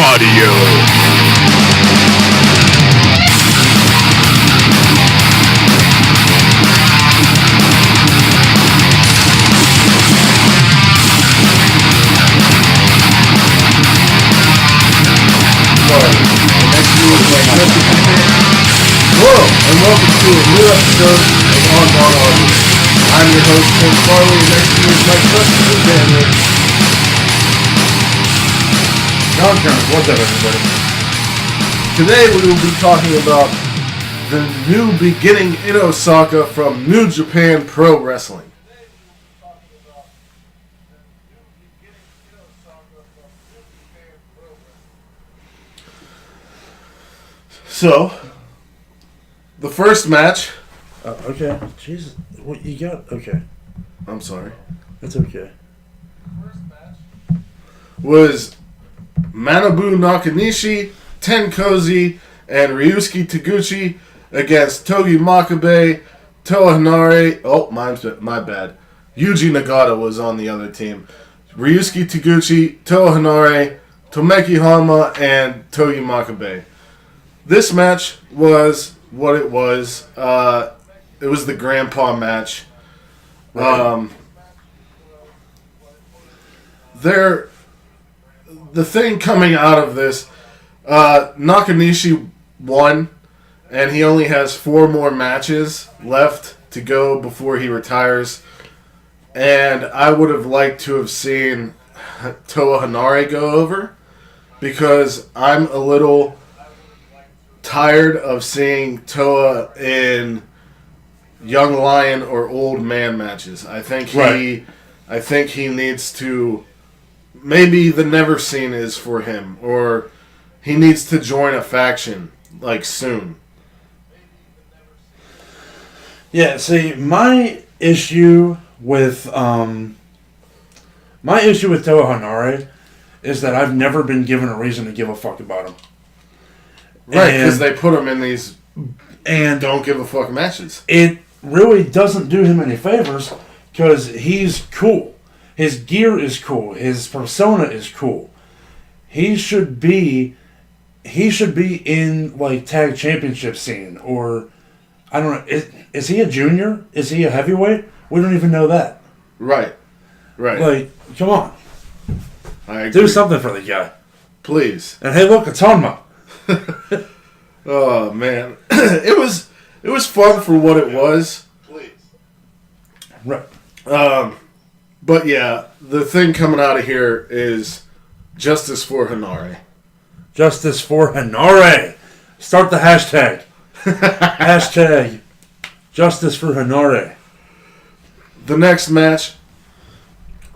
Audio. Hello, and welcome to a new episode of Armbar. I'm your host, Tim Farley, and next to me is my trusted companion, John Jones. What's up, everybody? Today we will be talking about the new beginning in Osaka from New Japan Pro Wrestling. So, the first match... Okay. Jesus. What you got? Okay. I'm sorry. That's okay. Was Manabu Nakanishi, Tenkozy, and Ryusuke Taguchi against Togi Makabe, Toa Hanare... Oh, my bad. Yuji Nagata was on the other team. Ryusuke Taguchi, Toa Hanare, Tomeki Hama, and Togi Makabe. This match was what it was. It was the grandpa match. Right. The thing coming out of this, Nakanishi won, and he only has 4 more matches left to go before he retires. And I would have liked to have seen Toa Hanare go over, because I'm a little tired of seeing Toa in young lion or old man matches. I think he needs to. Maybe the Never Seen is for him, or he needs to join a faction like soon. Yeah. See, my issue with Toa Hanare is that I've never been given a reason to give a fuck about him. Right, because they put him in these and don't give a fuck matches. It really doesn't do him any favors because he's cool. His gear is cool. His persona is cool. He should be in like tag championship scene, or I don't know. Is he a junior? Is he a heavyweight? We don't even know that. Right. Like, come on. I agree. Do something for the guy, please. And hey, look, it's Honma. Oh man, it was fun for what it was. Please. Right. But yeah, the thing coming out of here is justice for Hanare. Justice for Hanare. Start the hashtag. Hashtag Justice for Hanare. The next match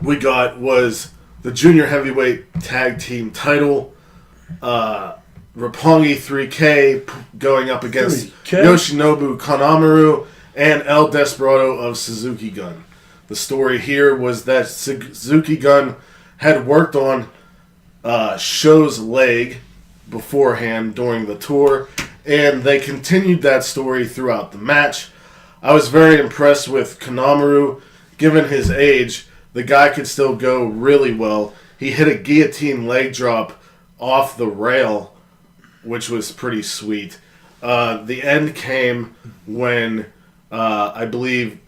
we got was the junior heavyweight tag team title. Roppongi 3K going up against 3K? Yoshinobu Kanemaru and El Desperado of Suzuki Gun. The story here was that Suzuki Gun had worked on Sho's leg beforehand during the tour, and they continued that story throughout the match. I was very impressed with Kanemaru. Given his age, the guy could still go really well. He hit a guillotine leg drop off the rail, which was pretty sweet. The end came when I believe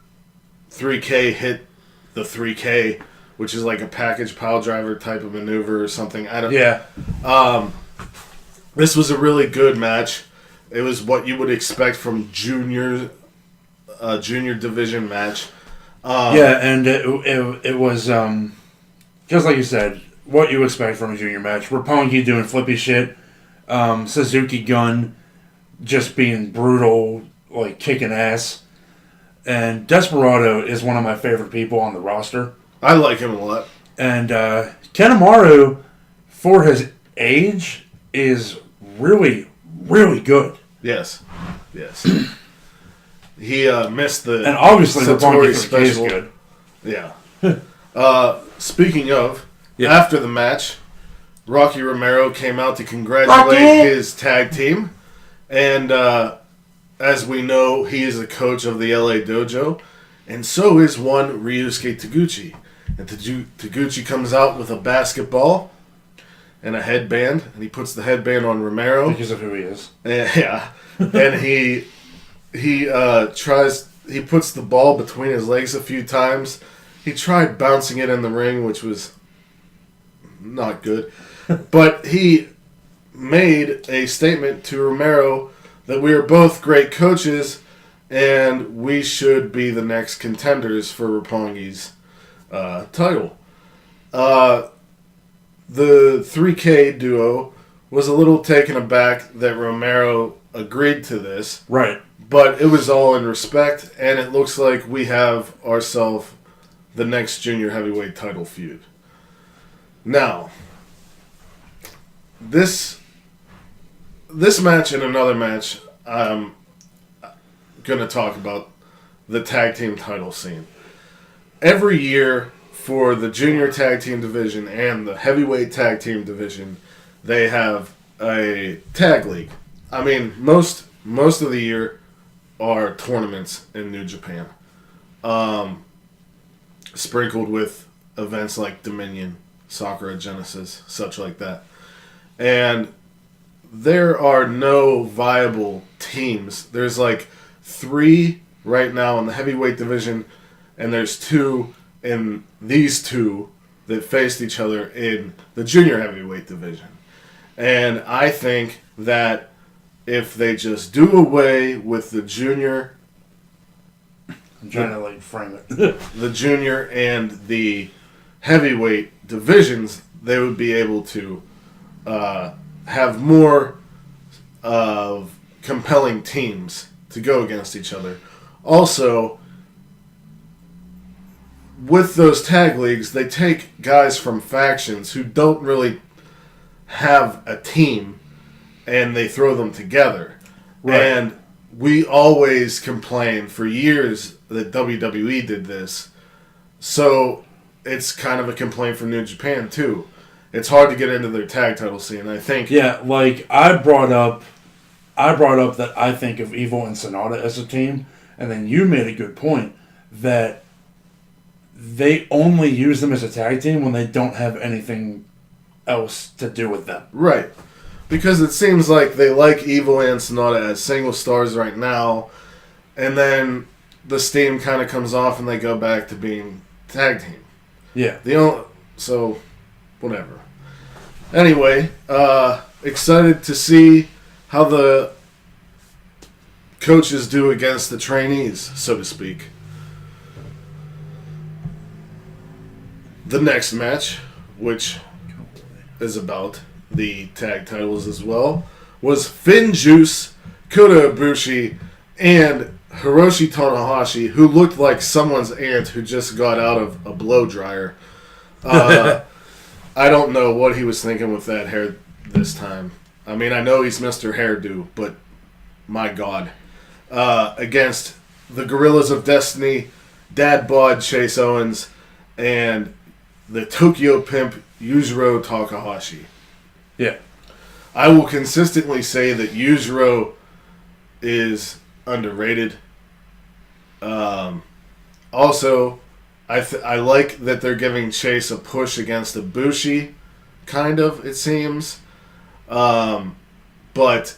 3K hit the 3K, which is like a package pile driver type of maneuver or something. I don't. Yeah. This was a really good match. It was what you would expect from junior division match. Yeah, and it was just like you said, what you expect from a junior match. Roppongi doing flippy shit. Suzuki Gun just being brutal, like kicking ass. And Desperado is one of my favorite people on the roster. I like him a lot. And Kanemaru, for his age, is really, really good. Yes. He missed the and obviously the Satori special is good. Yeah. Speaking of, yeah. After the match, Rocky Romero came out to congratulate his tag team, and as we know, he is the coach of the LA Dojo, and so is one Ryusuke Taguchi. And Taguchi comes out with a basketball, and a headband, and he puts the headband on Romero because of who he is. Yeah, and he puts the ball between his legs a few times. He tried bouncing it in the ring, which was not good, but he made a statement to Romero that we are both great coaches and we should be the next contenders for Roppongi's title. The 3K duo was a little taken aback that Romero agreed to this. Right. But it was all in respect, and it looks like we have ourselves the next junior heavyweight title feud. Now, this match and another match, I'm going to talk about the tag team title scene. Every year for the junior tag team division and the heavyweight tag team division, they have a tag league. I mean, most of the year are tournaments in New Japan, sprinkled with events like Dominion, Sakura Genesis, such like that. And there are no viable teams. There's like 3 right now in the heavyweight division, and there's 2 in these 2 that faced each other in the junior heavyweight division. And I think that if they just do away with the junior... I'm trying to like frame it. the junior and the heavyweight divisions, they would be able to have more of compelling teams to go against each other. Also, with those tag leagues, they take guys from factions who don't really have a team and they throw them together. Right. And we always complain for years that WWE did this. So it's kind of a complaint for New Japan too. It's hard to get into their tag title scene, I think. Yeah, like I brought up that I think of Evil and Sonata as a team, and then you made a good point that they only use them as a tag team when they don't have anything else to do with them. Right. Because it seems like they like Evil and Sonata as single stars right now, and then the steam kind of comes off and they go back to being tag team. Yeah. So, whatever. Anyway, excited to see how the coaches do against the trainees, so to speak. The next match, which is about the tag titles as well, was FinJuice, Kota Ibushi, and Hiroshi Tanahashi, who looked like someone's aunt who just got out of a blow dryer. I don't know what he was thinking with that hair this time. I mean, I know he's Mr. Hairdo, but my God. Against the Gorillas of Destiny, Dad Bod Chase Owens, and the Tokyo Pimp Yujiro Takahashi. Yeah. I will consistently say that Yujiro is underrated. Also, I like that they're giving Chase a push against Ibushi, kind of, it seems. But,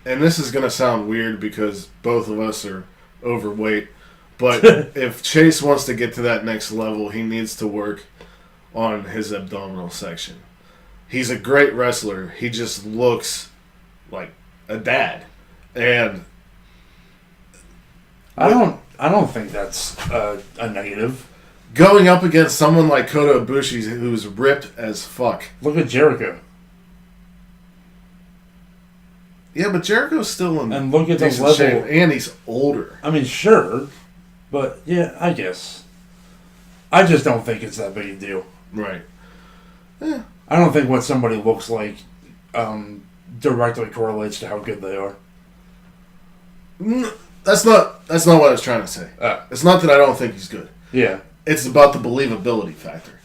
and this is going to sound weird because both of us are overweight, but if Chase wants to get to that next level, he needs to work on his abdominal section. He's a great wrestler. He just looks like a dad. And I don't think that's a negative. Going up against someone like Kota Ibushi who's ripped as fuck. Look at Jericho. Yeah, but Jericho's still in and look at the decent level, shape, and he's older. I mean, sure, but yeah, I guess. I just don't think it's that big a deal. Right. Yeah. I don't think what somebody looks like directly correlates to how good they are. That's not what I was trying to say. It's not that I don't think he's good. Yeah. It's about the believability factor.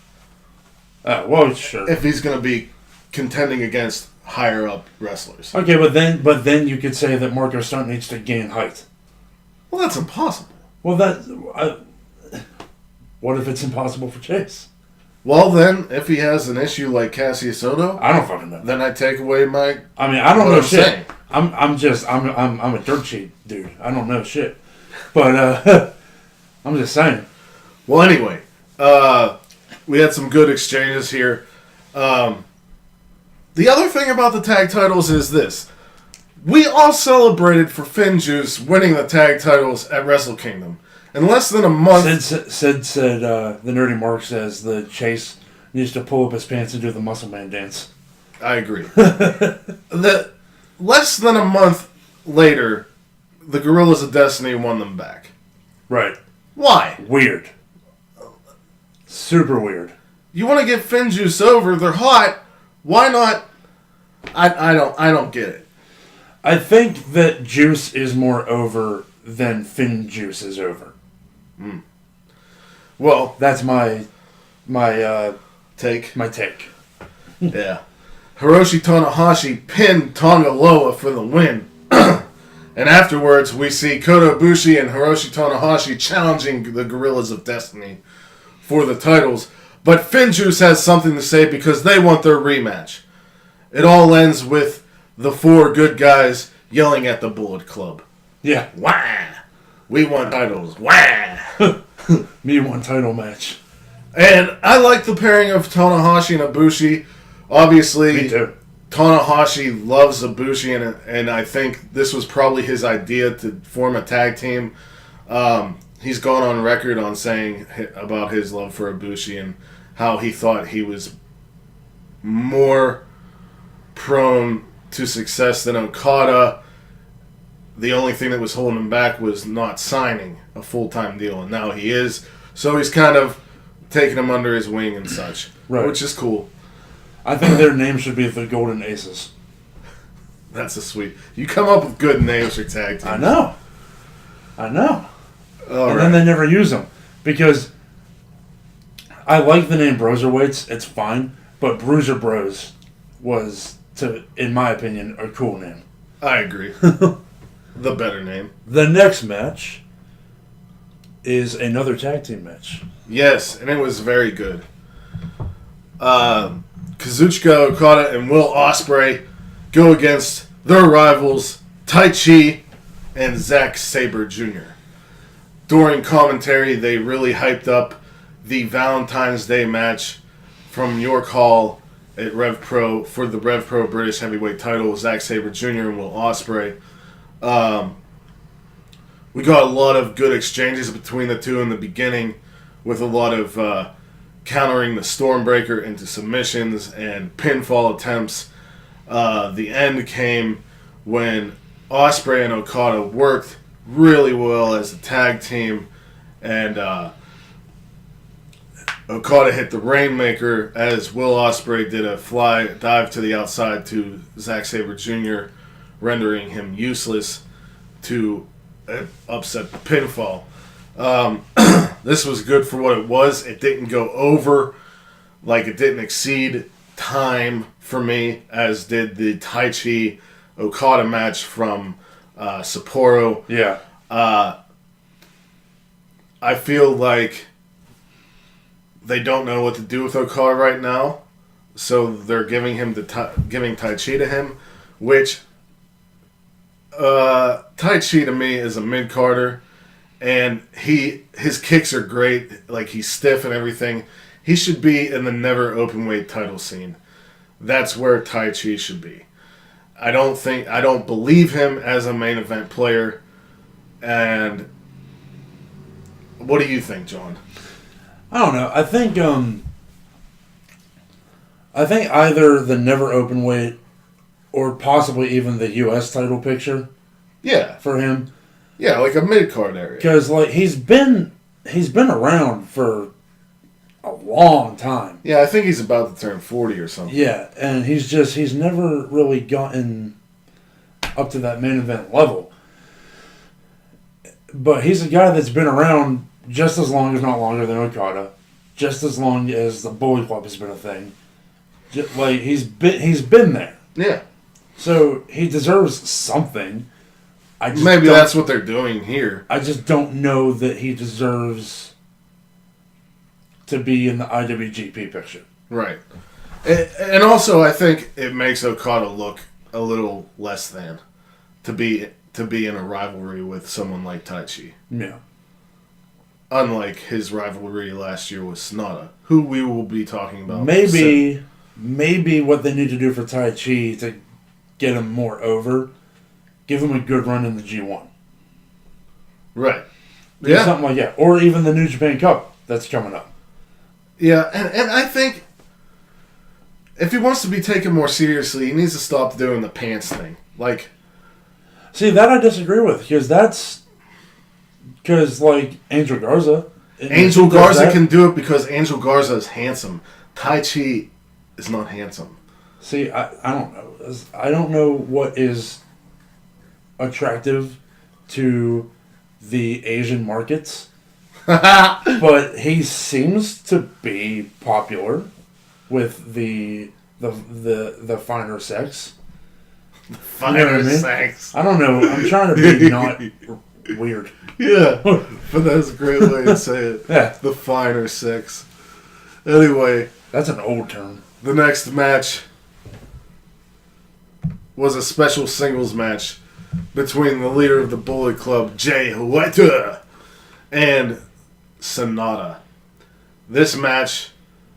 Well, sure. If he's going to be contending against higher up wrestlers. Okay, but then you could say that Marco Stunt needs to gain height. Well, that's impossible. Well, what if it's impossible for Chase? Well, then, if he has an issue like Cassius Ohno, I don't fucking know. then I take away my. I mean, I don't what know I'm shit. saying. I'm a dirt sheet dude. I don't know shit. But I'm just saying. Well, anyway, we had some good exchanges here. The other thing about the tag titles is this. We all celebrated for Finjuice winning the tag titles at Wrestle Kingdom. In less than a month... Sid said, the Nerdy Mark says the Chase needs to pull up his pants and do the Muscle Man dance. I agree. Less than a month later, the Gorillas of Destiny won them back. Right. Why? Weird. Super weird. You want to get Finjuice over, they're hot, why not? I don't get it. I think that Juice is more over than Finjuice is over. Well, that's my take. My take. Yeah. Hiroshi Tanahashi pinned Tonga Loa for the win. And afterwards, we see Kota Ibushi and Hiroshi Tanahashi challenging the Gorillas of Destiny for the titles. But Finjuice has something to say because they want their rematch. It all ends with the four good guys yelling at the Bullet Club. Yeah. Wah! We want titles. Wah! Me want title match. And I like the pairing of Tanahashi and Ibushi. Obviously, Me too. Tanahashi loves Ibushi, and I think this was probably his idea to form a tag team. He's gone on record on saying about his love for Ibushi and how he thought he was more prone to success than Okada. The only thing that was holding him back was not signing a full-time deal, and now he is. So he's kind of taking him under his wing and such, right. Which is cool. I think their name should be the Golden Aces. That's a sweet. You come up with good names for tag teams. I know. All right. Then they never use them because I like the name Broserweights. It's fine, but Bruiser Bros was, in my opinion, a cool name. I agree. The better name. The next match is another tag team match. Yes, and it was very good. Kazuchika Okada and Will Ospreay go against their rivals Taichi and Zack Sabre Jr. During commentary, they really hyped up the Valentine's Day match from York Hall at Rev Pro for the Rev Pro British Heavyweight title, Zack Sabre Jr. and Will Ospreay. We got a lot of good exchanges between the two in the beginning with a lot of countering the Stormbreaker into submissions and pinfall attempts. The end came when Ospreay and Okada worked really well as a tag team, and Okada hit the Rainmaker as Will Ospreay did a fly dive to the outside to Zack Sabre Jr., rendering him useless to upset the pinfall. This was good for what it was. It didn't go over, like it didn't exceed time for me, as did the Taichi Okada match from Sapporo. Yeah. I feel like they don't know what to do with Okada right now, so they're giving Taichi to him, which Taichi to me is a mid-carder, and his kicks are great. Like, he's stiff and everything. He should be in the never openweight title scene. That's where Taichi should be. I don't believe him as a main event player. And what do you think, John? I don't know. I think either the never openweight or possibly even the U.S. title picture. Yeah. For him. Yeah, like a mid-card area. Because like he's been around for a long time. Yeah, I think he's about to turn 40 or something. Yeah, and he's never really gotten up to that main event level. But he's a guy that's been around just as long, if not longer, than Okada. Just as long as the Bullet Club has been a thing. Like he's been there. Yeah. So he deserves something. Maybe that's what they're doing here. I just don't know that he deserves to be in the IWGP picture. Right. And also, I think it makes Okada look a little less than to be in a rivalry with someone like Taichi. Yeah. Unlike his rivalry last year with Sonata, who we will be talking about. Maybe what they need to do for Taichi to get him more over, give him a good run in the G1. Right. Do something like that. Or even the New Japan Cup that's coming up. Yeah, and I think if he wants to be taken more seriously, he needs to stop doing the pants thing. Like, see, that I disagree with, because like Angel Garza. Angel Garza can do it because Angel Garza is handsome. Taichi is not handsome. See, I don't know. I don't know what is attractive to the Asian markets, but he seems to be popular with the finer sex. Finer sex. I don't know. I'm trying to be not weird. Yeah, but that's a great way to say it. Yeah. The finer sex. Anyway. That's an old term. The next match was a special singles match between the leader of the Bullet Club, Jay White, and Sonata. This match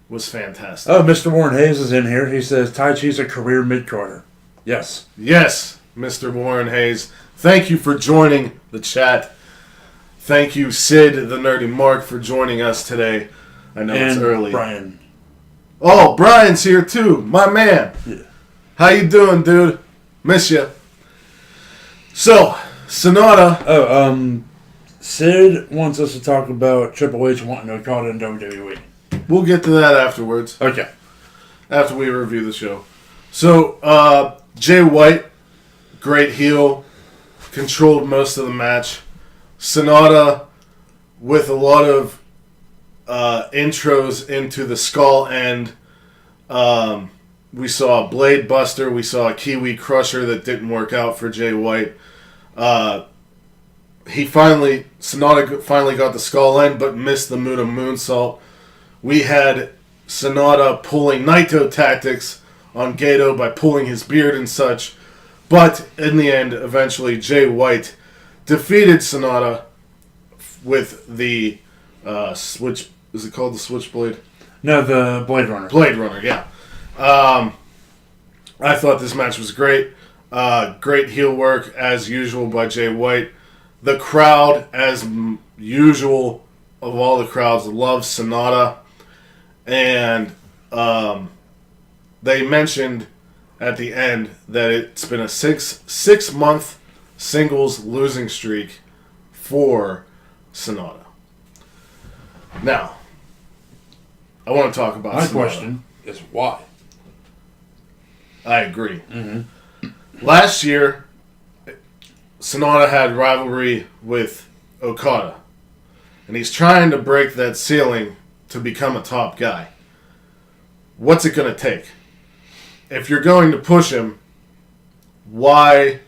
was fantastic. Oh, Mr. Warren Hayes is in here. He says Taichi's a career mid-carder. Yes. Yes, Mr. Warren Hayes. Thank you for joining the chat. Thank you, Sid, the Nerdy Mark, for joining us today. I know it's early. Brian. Oh, Brian's here too. My man. Yeah. How you doing, dude? Miss you. So, Sonata. Sid wants us to talk about Triple H wanting Okada in WWE. We'll get to that afterwards. Okay. After we review the show. So, Jay White, great heel, controlled most of the match. Sonata, with a lot of intros into the skull end. We saw a Blade Buster. We saw a Kiwi Crusher that didn't work out for Jay White. Sonata finally got the skull end, but missed the Muda Moonsault. We had Sonata pulling Naito tactics on Gato by pulling his beard and such. But in the end, eventually, Jay White defeated Sonata with the switch. Is it called the Switchblade? No, the Blade Runner. Blade Runner, yeah. I thought this match was great. Great heel work, as usual, by Jay White. The crowd, as usual, of all the crowds, loves Sonata. And they mentioned at the end that it's been a six-month singles losing streak for Sonata. Now, I want to talk about My Sonata. question is why? I agree. Mm-hmm. Last year, Sonata had rivalry with Okada. And he's trying to break that ceiling to become a top guy. What's it going to take? If you're going to push him, why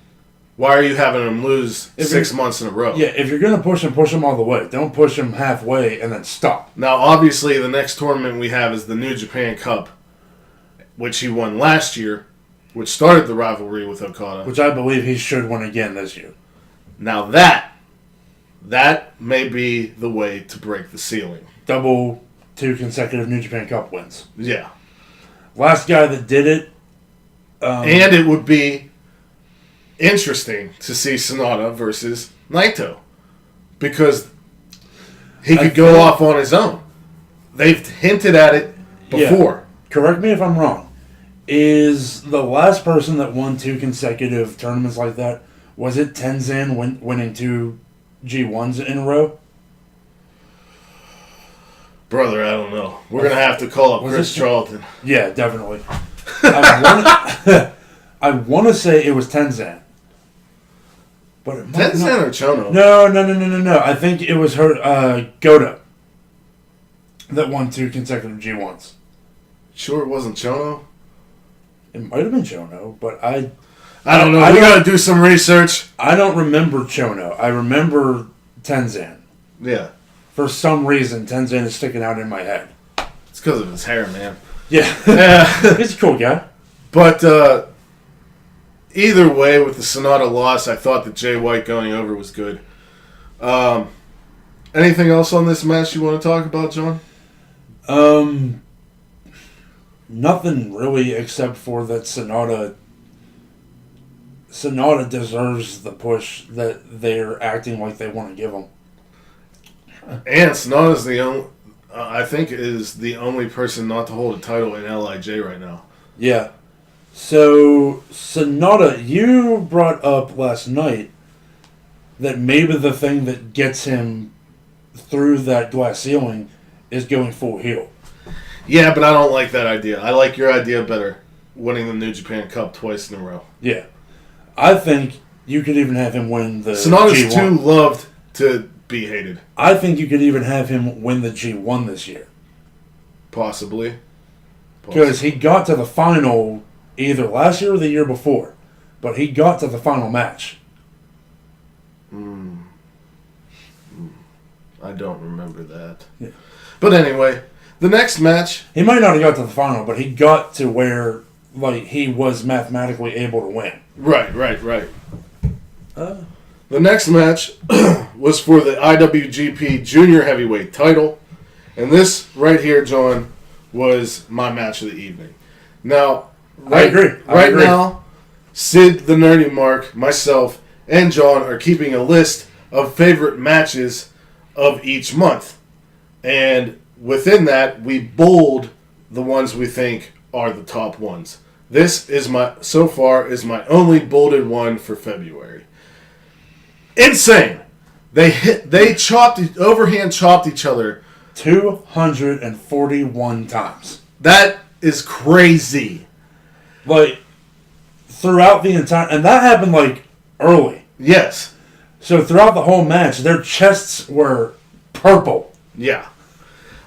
are you having him lose 6 months in a row? Yeah, if you're going to push him all the way. Don't push him halfway and then stop. Now, obviously, the next tournament we have is the New Japan Cup, which he won last year, which started the rivalry with Okada. Which I believe he should win again this year. Now that may be the way to break the ceiling. Double 2 consecutive New Japan Cup wins. Yeah. Last guy that did it. And it would be interesting to see Sonata versus Naito. Because he could go off on his own. They've hinted at it before. Yeah. Correct me if I'm wrong. Is the last person that won 2 consecutive tournaments like that, was it Tenzan winning 2 G1s in a row? Brother, I don't know. We're going to have to call up Chris Charlton. Yeah, definitely. I want to say it was Tenzan. But it might Tenzan or Chono? No. I think it was her, Goto, that won 2 consecutive G1s. Sure it wasn't Chono? It might have been Chono, but I don't know. We got to do some research. I don't remember Chono. I remember Tenzan. Yeah. For some reason, Tenzan is sticking out in my head. It's because of his hair, man. Yeah. He's a cool guy. But either way, with the Sonata loss, I thought that Jay White going over was good. Anything else on this match you want to talk about, John? Nothing really, except for that Sonata deserves the push that they're acting like they want to give him. And Sonata's the only, I think, is the only person not to hold a title in LIJ right now. Yeah. So, Sonata, you brought up last night that maybe the thing that gets him through that glass ceiling is going full heel. Yeah, but I don't like that idea. I like your idea better, winning the New Japan Cup twice in a row. Yeah. I think you could even have him win the Sonata's G1. too loved to be hated. I think you could even have him win the G1 this year. Possibly. Because he got to the final either last year or the year before. But he got to the final match. I don't remember that. Yeah. But anyway, the next match... He might not have got to the final, but he got to where he was mathematically able to win. Right. The next match was for the IWGP Junior Heavyweight title. And this right here, John, was my match of the evening. Now, I agree. Now, Sid, the Nerdy Mark, myself, and John are keeping a list of favorite matches of each month. And within that, we bold the ones we think are the top ones. This is my only bolded one for February. Insane. They overhand chopped each other 241 times. That is crazy. Throughout the entire... And that happened, early. Yes. So throughout the whole match, their chests were purple. Yeah.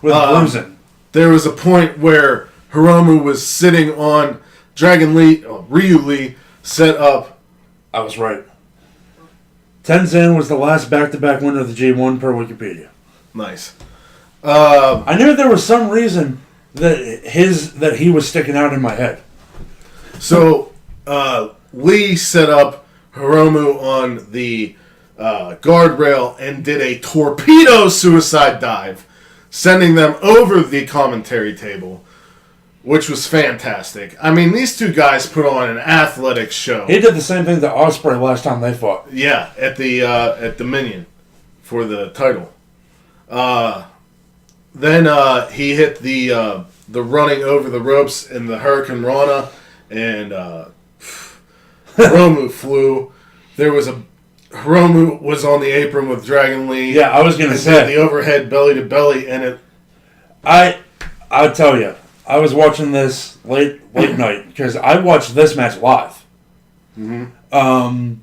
With bruising. There was a point where Hiromu was sitting on Ryu Lee set up. I was right. Tenzan was the last back-to-back winner of the G1 per Wikipedia. Nice. I knew there was some reason that he was sticking out in my head. So, Lee set up Hiromu on the guardrail and did a torpedo suicide dive, sending them over the commentary table, which was fantastic. I mean, these two guys put on an athletic show. He did the same thing to Ospreay last time they fought. Yeah, at the Minion for the title. Then he hit the running over the ropes in the Hurricane Rana, and Hiromu flew. Hiromu was on the apron with Dragon Lee. Yeah, I was going to say the overhead belly to belly, and I'll tell you, I was watching this late night because I watched this match live. Mm-hmm.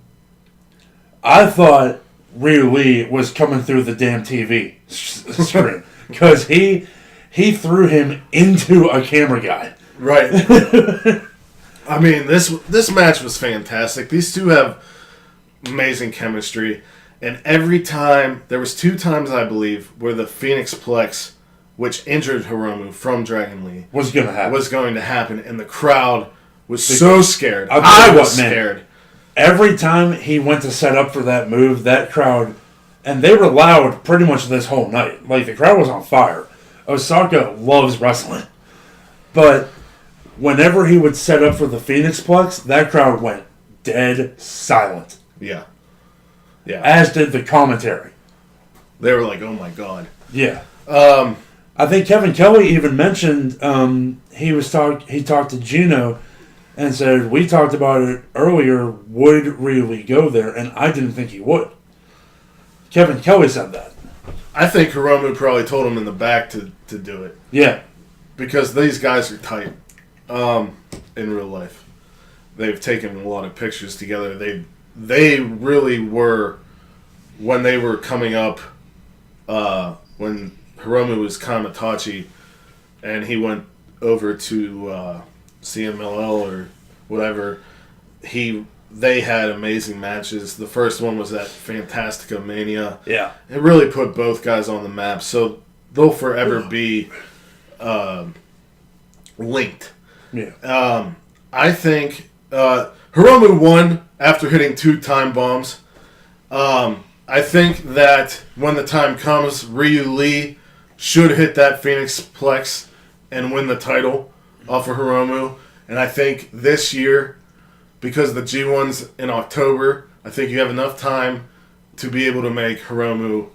I thought Ryu Lee was coming through the damn TV screen because he threw him into a camera guy. Right. I mean, this match was fantastic. These two have amazing chemistry, and every time there was 2 times, I believe, where the Phoenix Plex, which injured Hiromu from Dragon Lee, was going to happen, and the crowd was so scared. I was scared. Every time he went to set up for that move, that crowd, and they were loud pretty much this whole night. The crowd was on fire. Osaka loves wrestling. But whenever he would set up for the Phoenix Plex, that crowd went dead silent. Yeah. As did the commentary. They were like, oh my God. Yeah. I think Kevin Kelly even mentioned he talked to Gino and said, we talked about it earlier, would Ryu Lee go there? And I didn't think he would. Kevin Kelly said that. I think Hiromu probably told him in the back to do it. Yeah. Because these guys are tight in real life. They've taken a lot of pictures together. They really were, when they were coming up, when Hiromu was Kamitachi and he went over to CMLL or whatever, they had amazing matches. The first one was at Fantastica Mania. Yeah. It really put both guys on the map. So they'll forever be linked. Yeah. I think Hiromu won after hitting 2 time bombs. I think that when the time comes, Ryu Lee should hit that Phoenix Plex and win the title off of Hiromu. And I think this year, because the G1's in October, I think you have enough time to be able to make Hiromu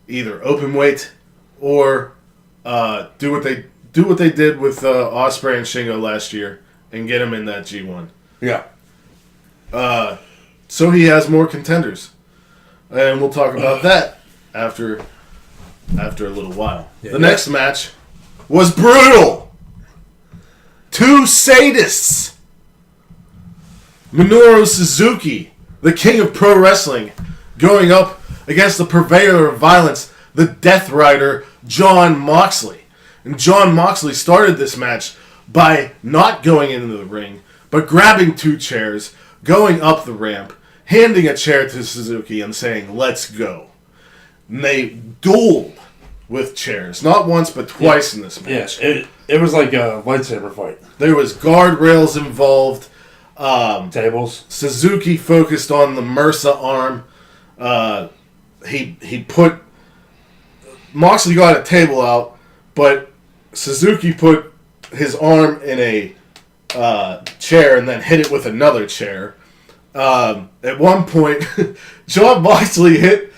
either open weight or do what they did with Ospreay and Shingo last year and get him in that G1. Yeah. So he has more contenders. And we'll talk about that after a little while. Yeah, the next match was brutal. 2 sadists. Minoru Suzuki, the king of pro wrestling, going up against the purveyor of violence, the Death Rider, Jon Moxley. And Jon Moxley started this match by not going into the ring, but grabbing 2 chairs, going up the ramp, handing a chair to Suzuki and saying, "Let's go." And they dueled with chairs. Not once, but twice in this match. Yeah, it was like a lightsaber fight. There was guardrails involved. Tables. Suzuki focused on the MRSA arm. He put... Moxley got a table out, but Suzuki put his arm in a chair and then hit it with another chair. At one point, Jon Moxley hit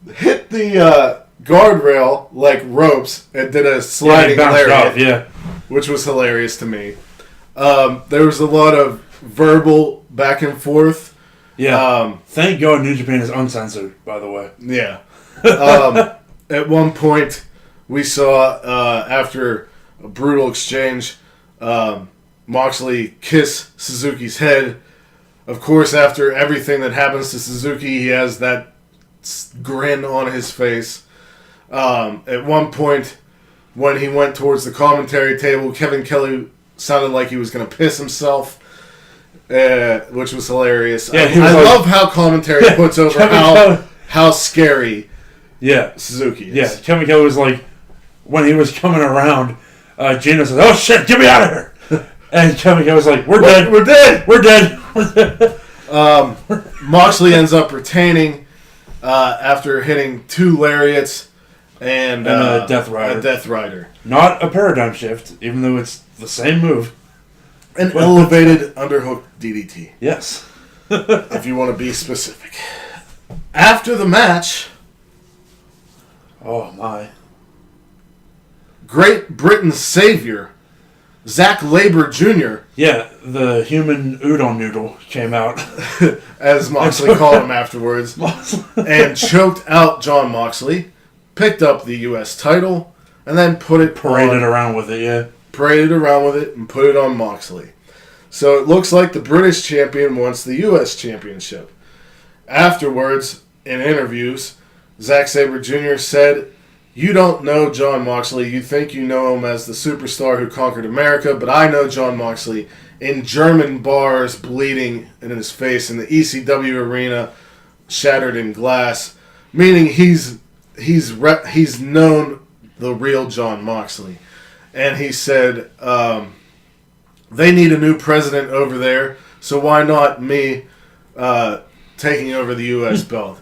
the guardrail like ropes and did a sliding lariat, which was hilarious to me. There was a lot of verbal back and forth. Yeah. Thank God New Japan is uncensored, by the way. Yeah. At one point, we saw, after a brutal exchange, Moxley kiss Suzuki's head. Of course, after everything that happens to Suzuki, he has that grin on his face. At one point, when he went towards the commentary table, Kevin Kelly sounded like he was going to piss himself, which was hilarious. Yeah, I love how commentary puts over how scary Suzuki is. Yeah, Kevin Kelly was like, when he was coming around, Gino said, "Oh shit, get me out of here!" And Kevin Kelly was like, "We're dead. We're dead. We're dead." Moxley ends up retaining after hitting 2 lariats and a Death Rider. A Death Rider. Not a paradigm shift, even though it's the same move. An elevated underhook DDT. Yes. If you want to be specific. After the match... Oh, my. Great Britain's savior, Zack Sabre Jr. Yeah, the human udon noodle came out. As Moxley called him afterwards. And choked out Jon Moxley, picked up the U.S. title, and then paraded around with it, yeah. Paraded around with it and put it on Moxley. So it looks like the British champion wants the U.S. championship. Afterwards, in interviews, Zack Sabre Jr. said, "You don't know Jon Moxley. You think you know him as the superstar who conquered America, but I know Jon Moxley in German bars, bleeding in his face, in the ECW arena, shattered in glass." Meaning he's known the real Jon Moxley. And he said, they need a new president over there, so why not me taking over the U.S. belt?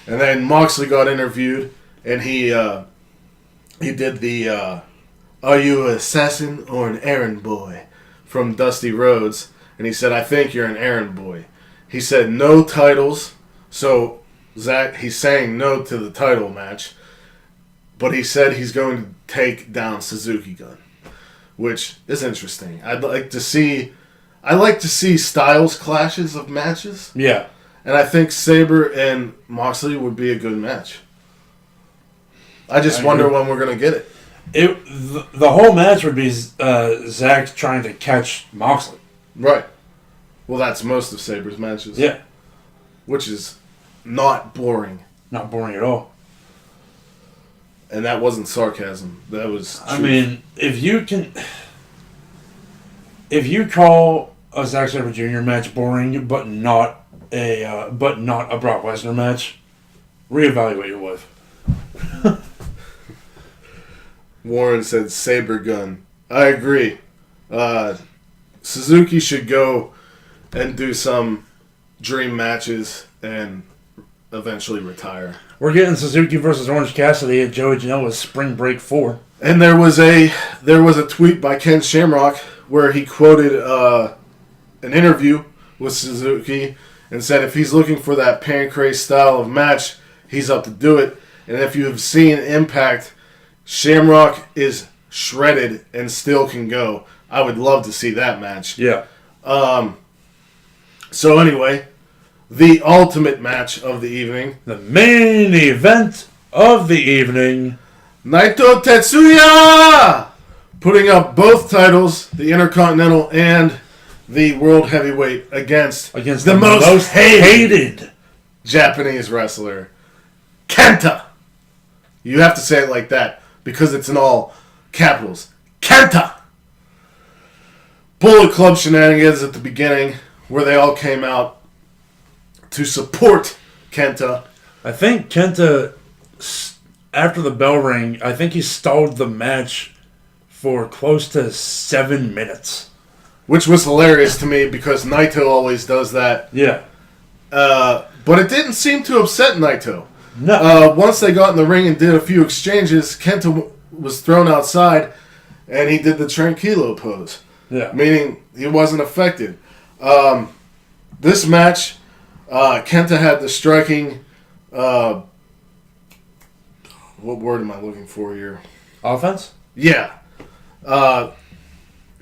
And then Moxley got interviewed, and he did the "Are you an assassin or an errand boy?" from Dusty Rhodes. And he said, "I think you're an errand boy." He said no titles, so he's saying no to the title match. But he said he's going to take down Suzuki Gun, which is interesting. I like to see styles clashes of matches. Yeah. And I think Sabre and Moxley would be a good match. I just wonder when we're going to get it. The whole match would be Zack trying to catch Moxley. Right. Well, that's most of Sabre's matches. Yeah. Which is not boring. Not boring at all. And that wasn't sarcasm. That was truth. I mean, if you call a Zack Sabre Jr. match boring, but not a Brock Lesnar match, reevaluate your life. Warren said Saber gun. I agree. Suzuki should go and do some dream matches and eventually retire. We're getting Suzuki versus Orange Cassidy at Joey Janela's Spring Break 4. And there was a tweet by Ken Shamrock where he quoted an interview with Suzuki and said if he's looking for that Pancrase style of match, he's up to do it. And if you've seen Impact, Shamrock is shredded and still can go. I would love to see that match. Yeah. So anyway, the ultimate match of the evening. The main event of the evening. Naito Tetsuya! Putting up both titles, the Intercontinental and the World Heavyweight, against the most hated Japanese wrestler, Kenta. You have to say it like that because it's in all capitals. Kenta! Bullet Club shenanigans at the beginning where they all came out to support Kenta. I think Kenta, after the bell rang, I think he stalled the match for close to 7 minutes. Which was hilarious to me because Naito always does that. Yeah. But it didn't seem to upset Naito. No. Once they got in the ring and did a few exchanges, Kenta was thrown outside and he did the Tranquilo pose. Yeah. Meaning he wasn't affected. This match, Kenta had the striking... what word am I looking for here? Offense? Yeah.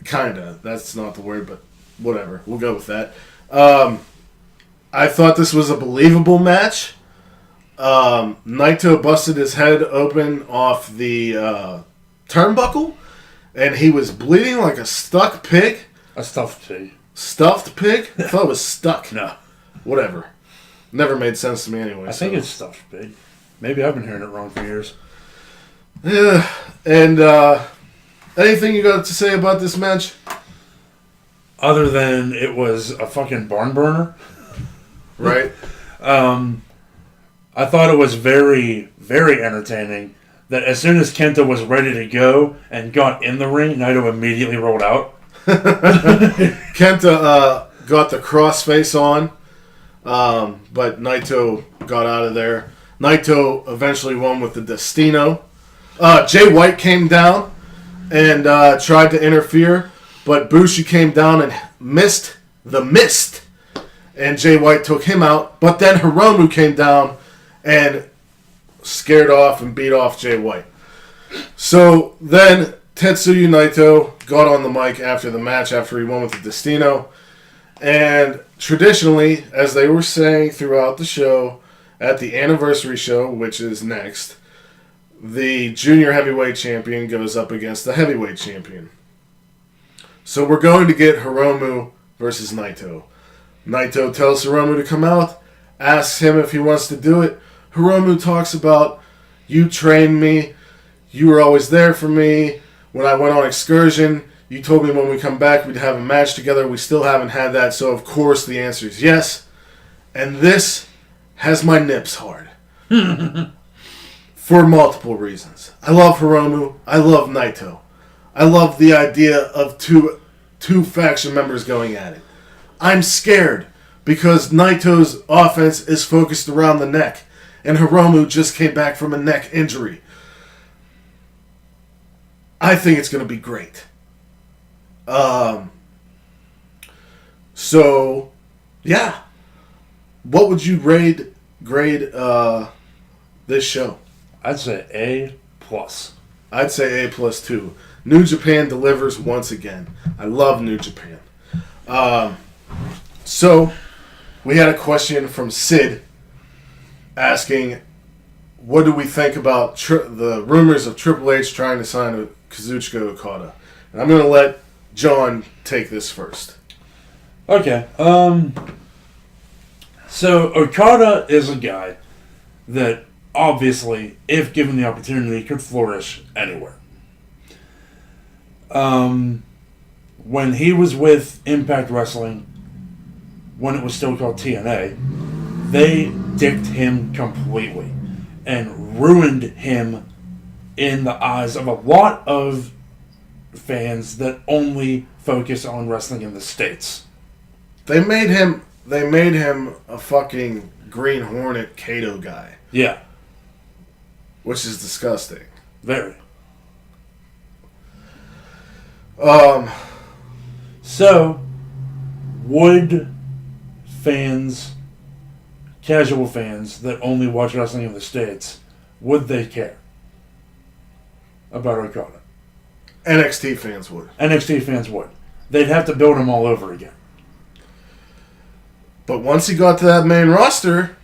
Kinda. That's not the word, but whatever. We'll go with that. I thought this was a believable match. Naito busted his head open off the turnbuckle, and he was bleeding like a stuck pig. A stuffed pig. Stuffed pig? I thought it was stuck. No. Whatever. Never made sense to me anyway. I think it's stuffed pig. Maybe I've been hearing it wrong for years. Yeah. And anything you got to say about this match? Other than it was a fucking barn burner. Right. I thought it was very, very entertaining that as soon as Kenta was ready to go and got in the ring, Naito immediately rolled out. Kenta got the crossface on, but Naito got out of there. Naito eventually won with the Destino. Jay White came down and tried to interfere, but Bushi came down and missed the mist. And Jay White took him out, but then Hiromu came down and scared off and beat off Jay White. So then Tetsuya Naito got on the mic after the match, after he won with the Destino. And traditionally, as they were saying throughout the show, at the anniversary show, which is next, the junior heavyweight champion goes up against the heavyweight champion. So we're going to get Hiromu versus Naito. Naito tells Hiromu to come out, asks him if he wants to do it. Hiromu talks about, you trained me, you were always there for me. When I went on excursion, you told me when we come back we'd have a match together. We still haven't had that, so of course the answer is yes. And this has my nips hard. For multiple reasons. I love Hiromu. I love Naito. I love the idea of two faction members going at it. I'm scared because Naito's offense is focused around the neck, and Hiromu just came back from a neck injury. I think it's going to be great. So, yeah. What would you grade this show? I'd say A+. I'd say A+ too. New Japan delivers once again. I love New Japan. So, we had a question from Sid asking, what do we think about the rumors of Triple H trying to sign Kazuchika Okada? And I'm going to let John take this first. Okay. So, Okada is a guy that obviously, if given the opportunity, could flourish anywhere. When he was with Impact Wrestling, when it was still called TNA, they dicked him completely and ruined him in the eyes of a lot of fans that only focus on wrestling in the States. They made him a fucking Green Hornet Kato guy. Yeah. Which is disgusting. Very. So, would fans, casual fans that only watch wrestling in the States, would they care about Okada? NXT fans would. NXT fans would. They'd have to build him all over again. But once he got to that main roster,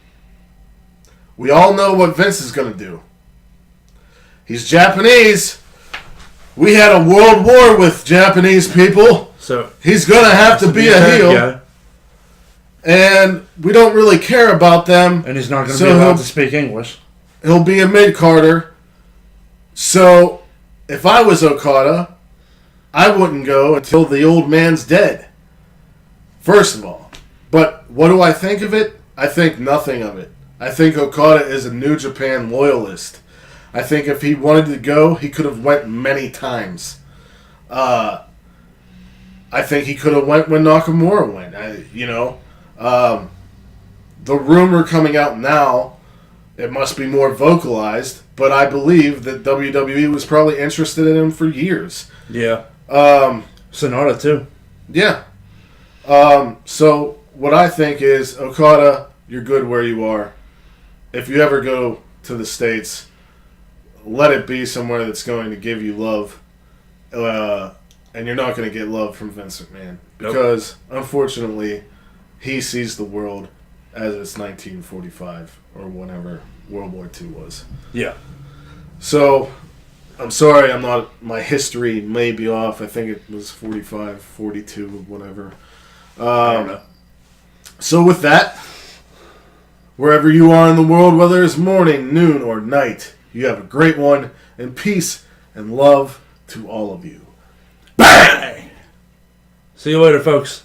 we all know what Vince is going to do. He's Japanese. We had a world war with Japanese people. So he's going to have to be a heel. Yeah. And we don't really care about them. And he's not going to be allowed to speak English. He'll be a mid-carder. So if I was Okada, I wouldn't go until the old man's dead. First of all. But what do I think of it? I think nothing of it. I think Okada is a New Japan loyalist. I think if he wanted to go, he could have went many times. I think he could have went when Nakamura went. The rumor coming out now, it must be more vocalized, but I believe that WWE was probably interested in him for years. Yeah. Sonata too. Yeah. So what I think is, Okada, you're good where you are. If you ever go to the States, let it be somewhere that's going to give you love. And you're not going to get love from Vince McMahon. Because, unfortunately, he sees the world as it's 1945 or whenever World War II was. Yeah. So, I'm sorry, my history may be off. I think it was 45, 42, whatever. I don't know. So with that, wherever you are in the world, whether it's morning, noon, or night, you have a great one, and peace and love to all of you. Bang! See you later, folks.